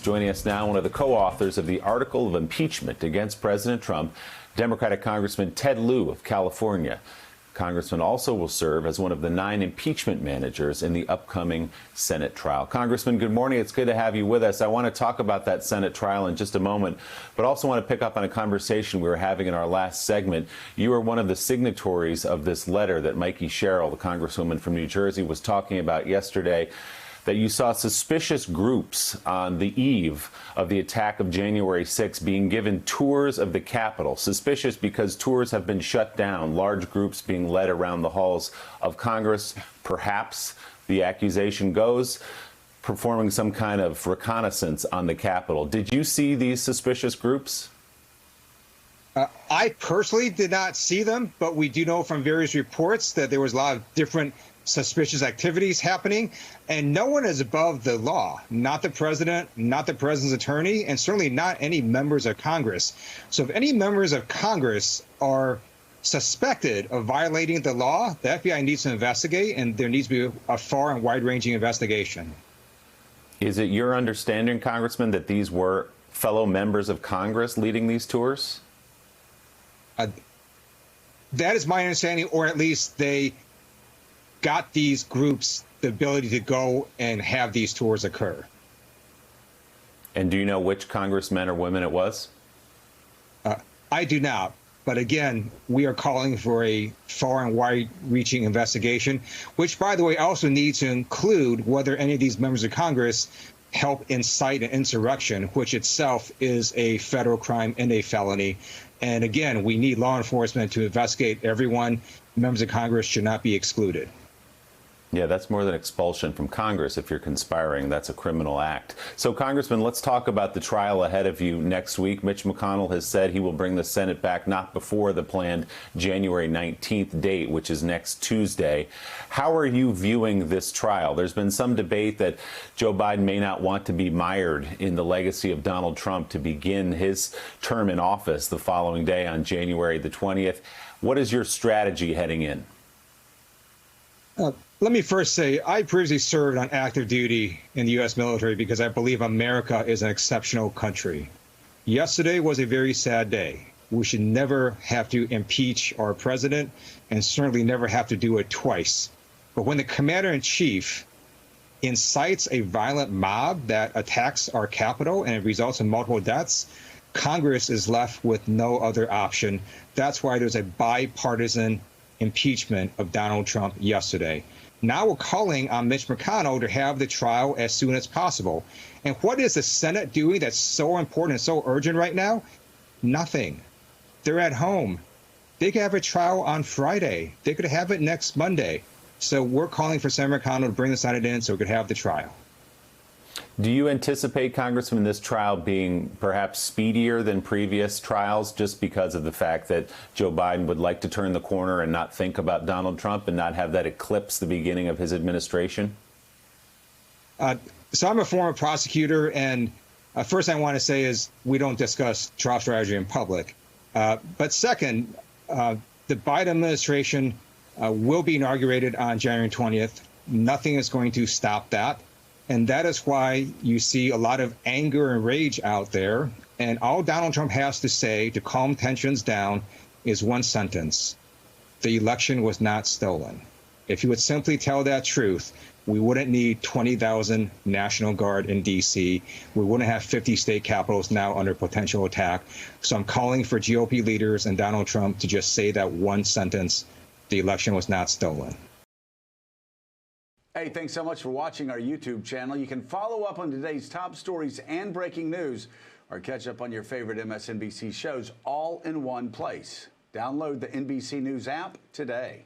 Joining us now, one of the co-authors of the article of impeachment against President Trump, Democratic Congressman Ted Lieu of California. Congressman also will serve as one of the 9 impeachment managers in the upcoming Senate trial. Congressman, good morning. It's good to have you with us. I want to talk about that Senate trial in just a moment, but also want to pick up on a conversation we were having in our last segment. You are one of the signatories of this letter that Mikey Sherrill, the congresswoman from New Jersey, was talking about yesterday, that you saw suspicious groups on the eve of the attack of January 6 being given tours of the Capitol. Suspicious because tours have been shut down, large groups being led around the halls of Congress, perhaps, the accusation goes, performing some kind of reconnaissance on the Capitol. Did you see these suspicious groups? I personally did not see them, but we do know from various reports that there was a lot of different suspicious activities happening, and no one is above the law, not the president, not the president's attorney, and certainly not any members of Congress. So if any members of Congress are suspected of violating the law, the FBI needs to investigate, and there needs to be a far and wide-ranging investigation. Is it your understanding, Congressman, that these were fellow members of Congress leading these tours? That is my understanding, or at least they got these groups the ability to go and have these tours occur. And do you know which congressmen or women it was? I do not. But again, we are calling for a far and wide-reaching investigation, which, by the way, also needs to include whether any of these members of Congress help incite an insurrection, which itself is a federal crime and a felony. And again, we need law enforcement to investigate everyone. Members of Congress should not be excluded. Yeah, that's more than expulsion from Congress. If you're conspiring, that's a criminal act. So, Congressman, let's talk about the trial ahead of you next week. Mitch McConnell has said he will bring the Senate back not before the planned January 19th date, which is next Tuesday. How are you viewing this trial? There's been some debate that Joe Biden may not want to be mired in the legacy of Donald Trump to begin his term in office the following day on January the 20th. What is your strategy heading in? Let me first say, I previously served on active duty in the U.S. military because I believe America is an exceptional country. Yesterday was a very sad day. We should never have to impeach our president and certainly never have to do it twice. But when the commander-in-chief incites a violent mob that attacks our Capitol and it results in multiple deaths, Congress is left with no other option. That's why there's a bipartisan impeachment of Donald Trump yesterday. Now we're calling on Mitch McConnell to have the trial as soon as possible. And what is the Senate doing that's so important and so urgent right now? Nothing. They're at home. They could have a trial on Friday. They could have it next Monday. So we're calling for Senator McConnell to bring the Senate in so we could have the trial. Do you anticipate, Congressman, this trial being perhaps speedier than previous trials just because of the fact that Joe Biden would like to turn the corner and not think about Donald Trump and not have that eclipse the beginning of his administration? So I'm a former prosecutor, and first I want to say is we don't discuss trial strategy in public. But second, the Biden administration will be inaugurated on January 20th. Nothing is going to stop that. And that is why you see a lot of anger and rage out there. And all Donald Trump has to say to calm tensions down is one sentence: the election was not stolen. If he would simply tell that truth, we wouldn't need 20,000 National Guard in D.C. We wouldn't have 50 state capitals now under potential attack. So I'm calling for GOP leaders and Donald Trump to just say that one sentence: the election was not stolen. Hey, thanks so much for watching our YouTube channel. You can follow up on today's top stories and breaking news, or catch up on your favorite MSNBC shows all in one place. Download the NBC News app today.